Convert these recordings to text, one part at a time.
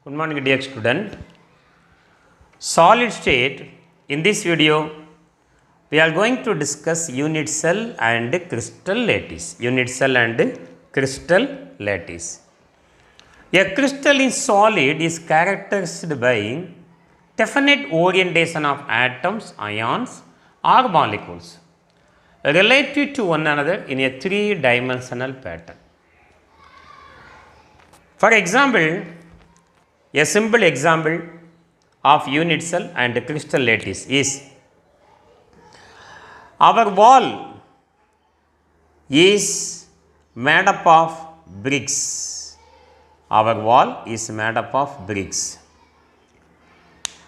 Good morning, dear student. Solid state. In this video, we are going to discuss unit cell and crystal lattice. Unit cell and crystal lattice. A crystal in solid is characterized by definite orientation of atoms, ions, or molecules relative to one another in a three-dimensional pattern. For example, a simple example of unit cell and crystal lattice is our wall is made up of bricks. Our wall is made up of bricks.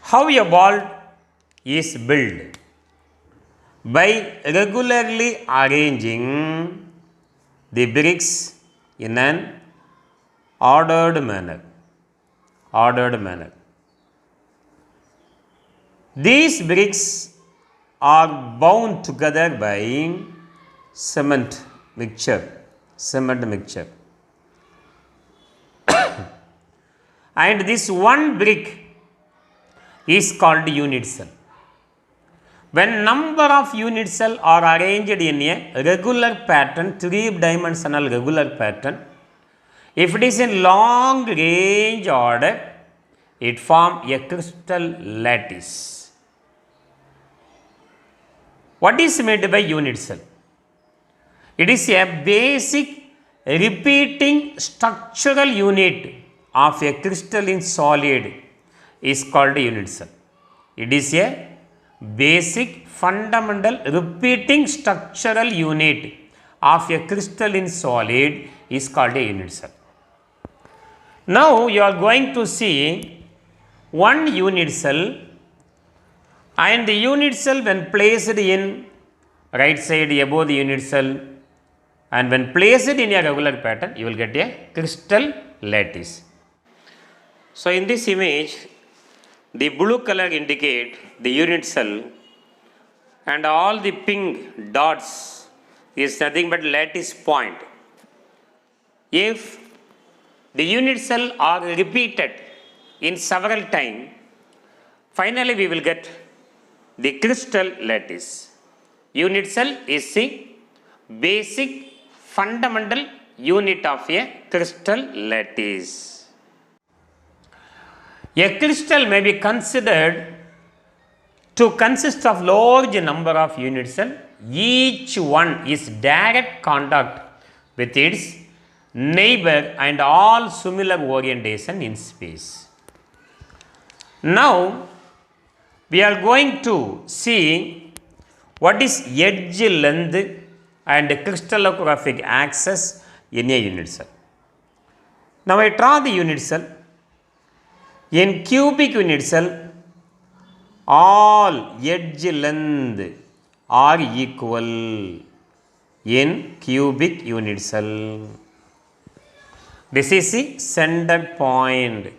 How a wall is built? By regularly arranging the bricks in an ordered manner. These bricks are bound together by cement mixture. And this one brick is called unit cell. When number of unit cells are arranged in a regular pattern, three-dimensional regular pattern, if it is in long range order, it forms a crystal lattice. What is made by unit cell? It is a basic repeating structural unit of a crystalline solid is called unit cell. It is a basic fundamental repeating structural unit of a crystalline solid is called a unit cell. Now you are going to see one unit cell, and the unit cell when placed in right side above the unit cell and when placed in a regular pattern, you will get a crystal lattice. So in this image, the blue color indicate the unit cell and all the pink dots is nothing but lattice point. If the unit cell are repeated in several times, finally we will get the crystal lattice. Unit cell is the basic fundamental unit of a crystal lattice. A crystal may be considered to consist of large number of unit cells. Each one is direct contact with its neighbor and all similar orientation in space. Now we are going to see what is edge length and crystallographic axis in a unit cell. Now I draw the unit cell. In cubic unit cell, all edge length are equal in cubic unit cell. This is the center point,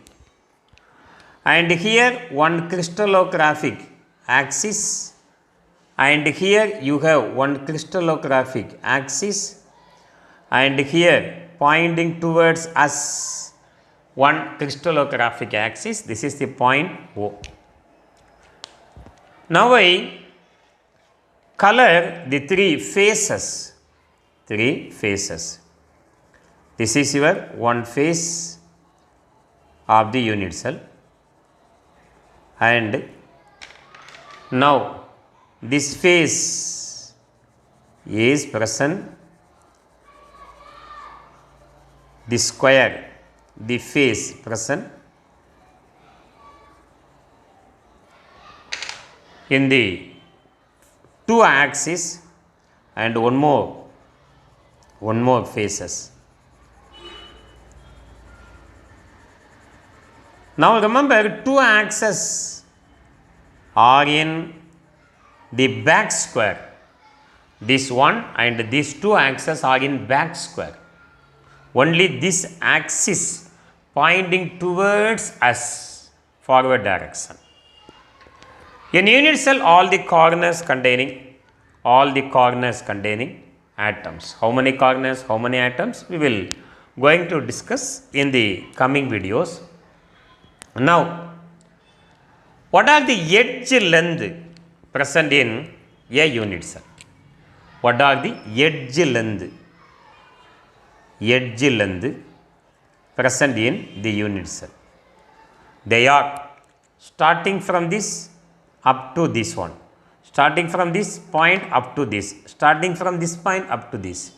and here one crystallographic axis, and here you have one crystallographic axis, and here pointing towards us one crystallographic axis. This is the point O. Now I color the three faces. This is your one face of the unit cell, and now this face is present, the square, the face present in the two axes, and one more faces. Now remember, two axes are in the back square. This one and these two axes are in back square. Only this axis pointing towards us, forward direction. In unit cell, all the corners containing atoms. How many corners, how many atoms? We will going to discuss in the coming videos. Now, what are the edge length present in a unit cell? What are the edge length? Edge length present in the unit cell. They are starting from this up to this one, starting from this point up to this, starting from this point up to this.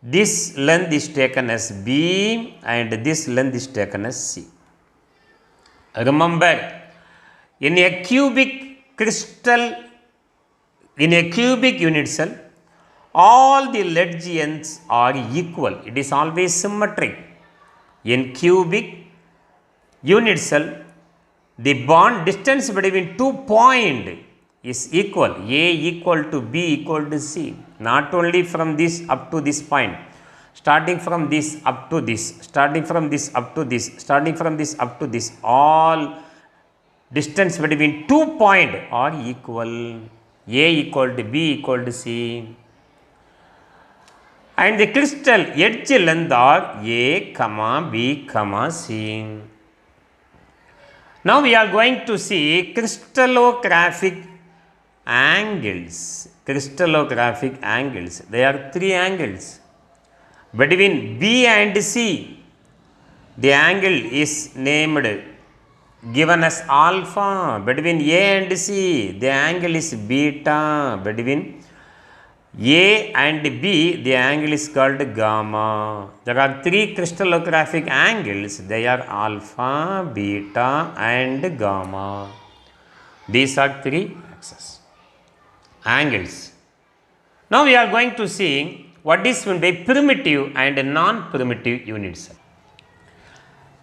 This length is taken as B and this length is taken as C. Remember, in a cubic crystal, in a cubic unit cell, all the edge ends are equal. It is always symmetric. In cubic unit cell, the bond distance between 2 points is equal. A equal to B equal to C. Not only from this up to this point, starting from this up to this, starting from this up to this, starting from this up to this, all distance between 2 points are equal. A equal to B equal to C. And the crystal edge length are A, B, C. Now we are going to see crystallographic angles. Crystallographic angles. There are 3 angles. Between B and C, the angle is named, given as alpha. Between A and C, the angle is beta. Between A and B, the angle is called gamma. There are 3 crystallographic angles. They are alpha, beta and gamma. These are 3 axes. Angles. Now we are going to see what is meant by primitive and non-primitive unit cell.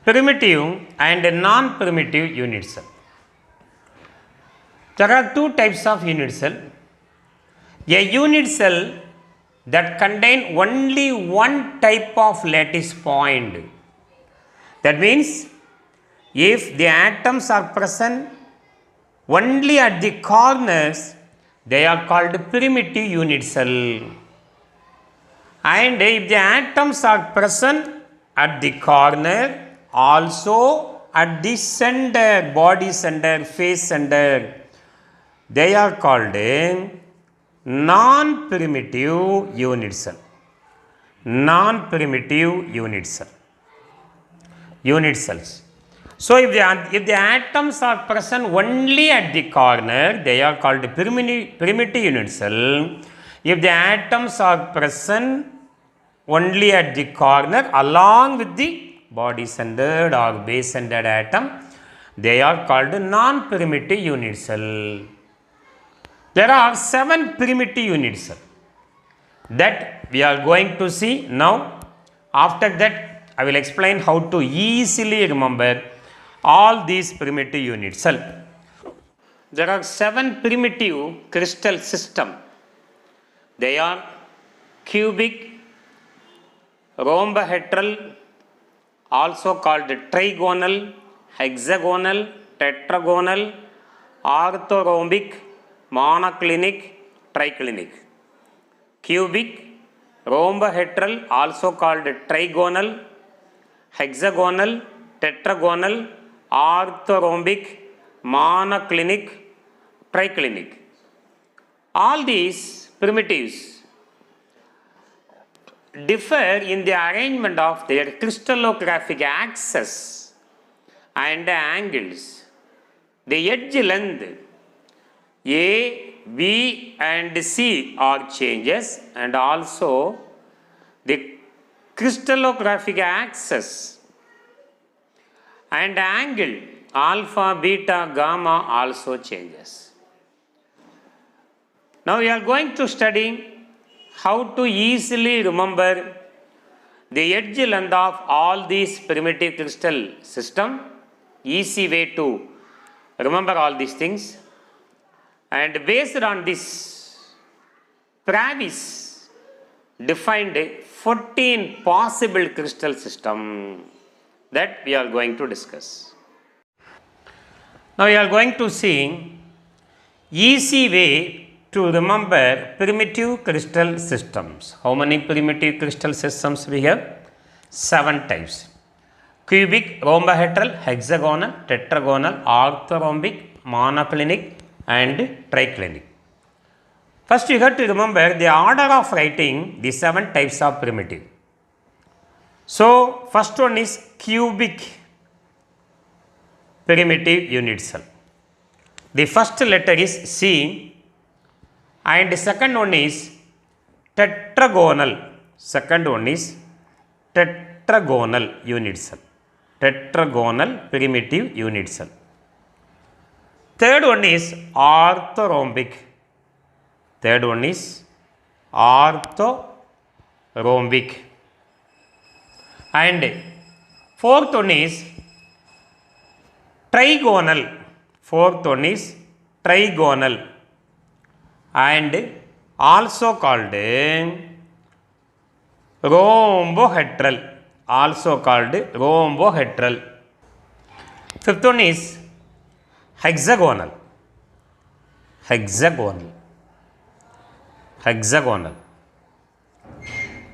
Primitive and non-primitive unit cell. There are 2 types of unit cell. A unit cell that contain only one type of lattice point. That means, if the atoms are present only at the corners, they are called primitive unit cell. And if the atoms are present at the corner, also at the center, body center, face center, they are called non-primitive unit cell. Non-primitive unit cell. Unit cells. So if the atoms are present only at the corner, they are called primitive unit cell. If the atoms are present only at the corner along with the body centered or base centered atom, they are called non-primitive unit cell. There are 7 primitive unit cells that we are going to see now. After that, I will explain how to easily remember all these primitive unit cells. There are 7 primitive crystal systems. They are cubic, rhombohedral, also called trigonal, hexagonal, tetragonal, orthorhombic, monoclinic, triclinic. Cubic, rhombohedral, also called trigonal, hexagonal, tetragonal, orthorhombic, monoclinic, triclinic. All these primitives differ in the arrangement of their crystallographic axes and angles. The edge length A, B and C are changes, and also the crystallographic axis and angle alpha, beta, gamma also changes. Now we are going to study how to easily remember the edge length of all these primitive crystal system. Easy way to remember all these things. And based on this, Travis defined 14 possible crystal systems that we are going to discuss. Now we are going to see easy way to remember primitive crystal systems. How many primitive crystal systems we have? 7 types. cubic, rhombohedral, hexagonal, tetragonal, orthorhombic, monoclinic and triclinic. First you have to remember the order of writing the 7 types of primitive. So first one is cubic primitive unit cell. The first letter is C and the second one is tetragonal. Second one is tetragonal unit cell. Tetragonal primitive unit cell. Third one is orthorhombic. Third one is orthorhombic. And fourth one is trigonal. Fourth one is trigonal and also called rhombohedral. Also called rhombohedral. Fifth one is hexagonal. Hexagonal. Hexagonal.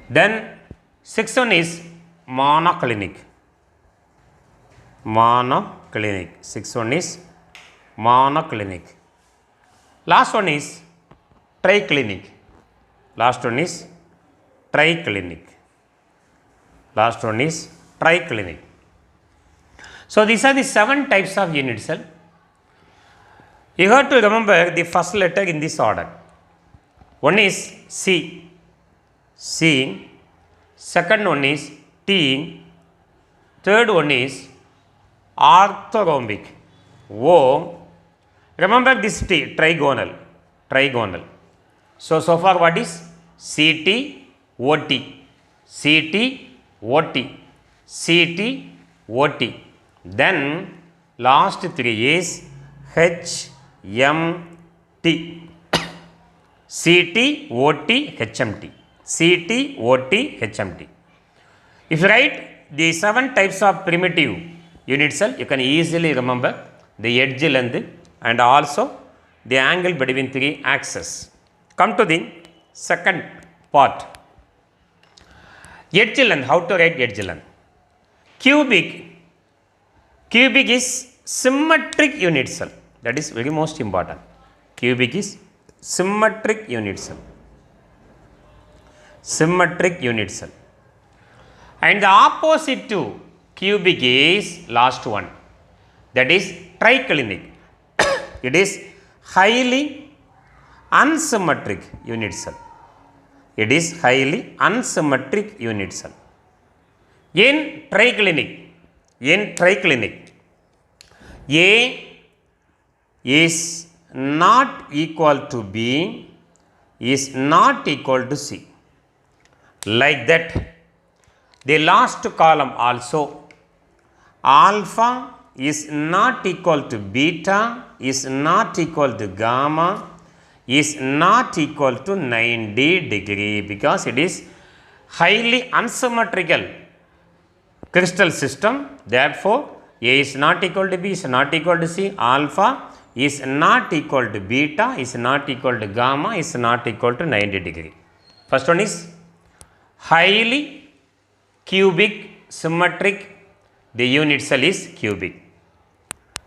Then sixth one is monoclinic. Monoclinic. Sixth one is monoclinic. Last one is triclinic. Last one is triclinic. Last one is triclinic. So these are the 7 types of unit cell. You have to remember the first letter in this order. One is C. C. Second one is T. Third one is orthorhombic. O. Remember this T, trigonal. Trigonal. So far what is CT, OT. CT, OT. CT, OT. Then last 3 is HMT. CT, OT, HMT. CT, OT, HMT. If you write the 7 types of primitive unit cell, you can easily remember the edge length and also the angle between 3 axes. Come to the second part. Edge length. How to write edge length? Cubic. Cubic is symmetric unit cell. That is very most important. Cubic is symmetric unit cell. Symmetric unit cell. And the opposite to cubic is last one. That is triclinic. It is highly unsymmetric unit cell. It is highly unsymmetric unit cell. In triclinic, A is not equal to B is not equal to C. Like that, the last column also, alpha is not equal to beta is not equal to gamma is not equal to 90 degree because it is highly unsymmetrical crystal system. Therefore, A is not equal to B is not equal to C. Alpha is not equal to beta is not equal to gamma is not equal to 90 degree. First one is highly cubic symmetric. The unit cell is cubic.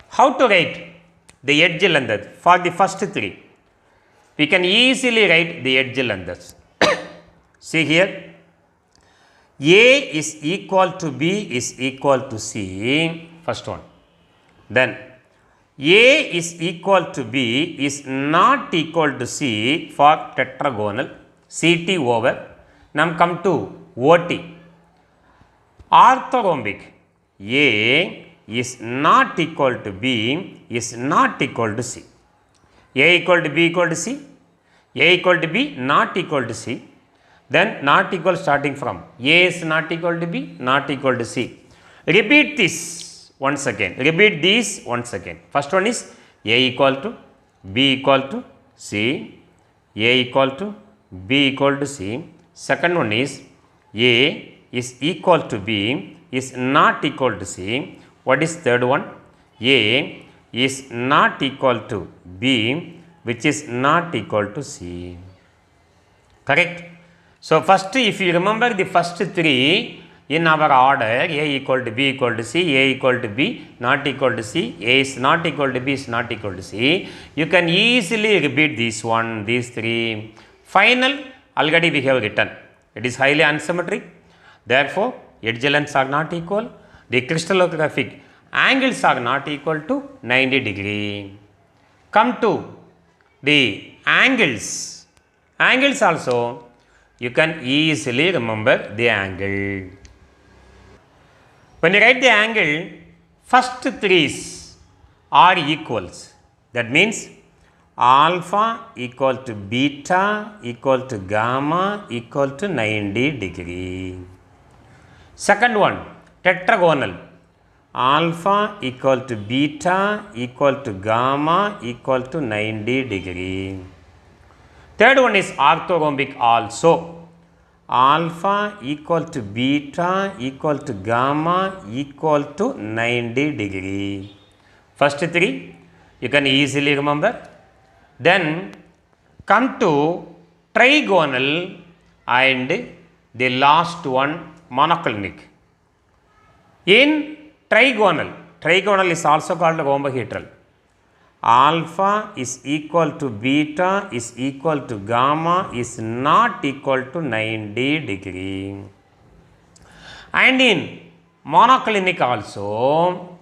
How to write the edge length for the first 3? We can easily write the edge lengths. See here, A is equal to B is equal to C, first one. Then A is equal to B is not equal to C for tetragonal, CT over. Now come to OT. Orthorhombic, A is not equal to B is not equal to C. A equal to B equal to C, A equal to B not equal to C. Then not equal starting from A is not equal to B, not equal to C. Repeat this once again. Repeat these once again. First one is A equal to B equal to C, A equal to B equal to C. Second one is A is equal to B is not equal to C. What is third one? A is not equal to B which is not equal to C. Correct? So first if you remember the first 3, in our order A equal to B equal to C, A equal to B not equal to C, A is not equal to B is not equal to C, you can easily repeat this one, these three. Final already we have written. It is highly unsymmetric. Therefore, edge lengths are not equal. The crystallographic angles are not equal to 90 degree. Come to the angles. Angles also you can easily remember the angle. When you write the angle, first threes are equals. That means alpha equal to beta equal to gamma equal to 90 degree. Second one, tetragonal. Alpha equal to beta equal to gamma equal to 90 degree. Third one is orthorhombic also. Alpha equal to beta equal to gamma equal to 90 degree. First three you can easily remember. Then come to trigonal and the last one monoclinic. In trigonal is also called rhombohedral. Alpha is equal to beta is equal to gamma is not equal to 90 degree. And in monoclinic also,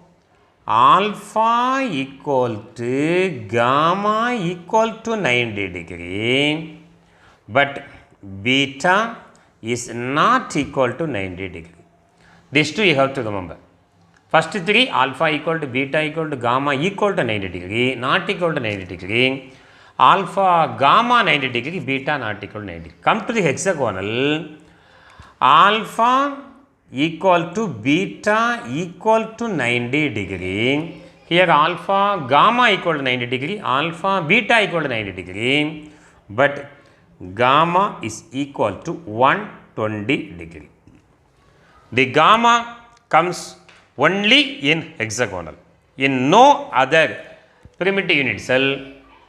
alpha equal to gamma equal to 90 degree, but beta is not equal to 90 degree. These two you have to remember. First three, alpha equal to beta equal to gamma equal to 90 degree, not equal to 90 degree. Alpha, gamma 90 degree, beta not equal to 90 degree. Come to the hexagonal, alpha equal to beta equal to 90 degree. Here alpha, gamma equal to 90 degree, alpha, beta equal to 90 degree, but gamma is equal to 120 degree. The gamma comes only in hexagonal. In no other primitive unit cell,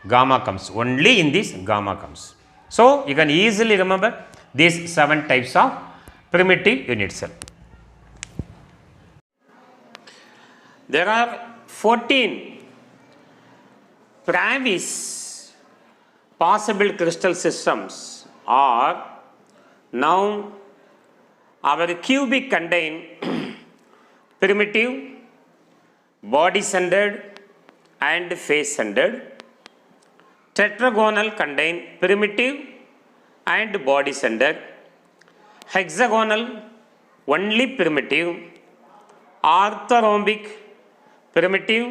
gamma comes. Only in this gamma comes. So, you can easily remember these 7 types of primitive unit cell. There are 14 Pravis possible crystal systems are now our cubic contain primitive, body-centered and face-centered. Tetragonal contain primitive and body-centered. Hexagonal only primitive. Orthorhombic primitive,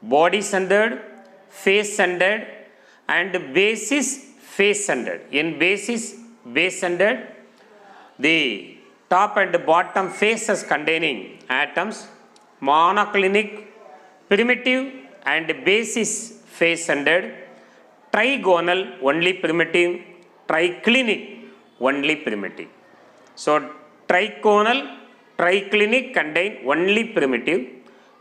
body-centered, face-centered and basis face-centered. In basis base-centered, the top and bottom faces containing atoms, monoclinic, primitive and basis face-centered, trigonal only primitive, triclinic only primitive. So, trigonal, triclinic contain only primitive,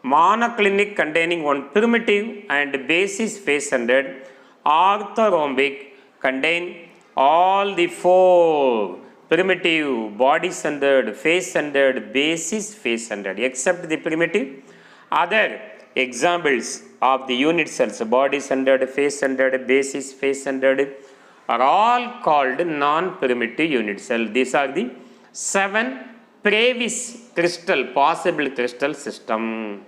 monoclinic containing one primitive and basis face-centered, orthorhombic contain all the 4 primitive, body-centered, face-centered, basis face-centered, except the primitive. Other examples of the unit cells, body-centered, face-centered, basis face-centered, are all called non-primitive unit cell. These are the 7 Pravis crystal, possible crystal system.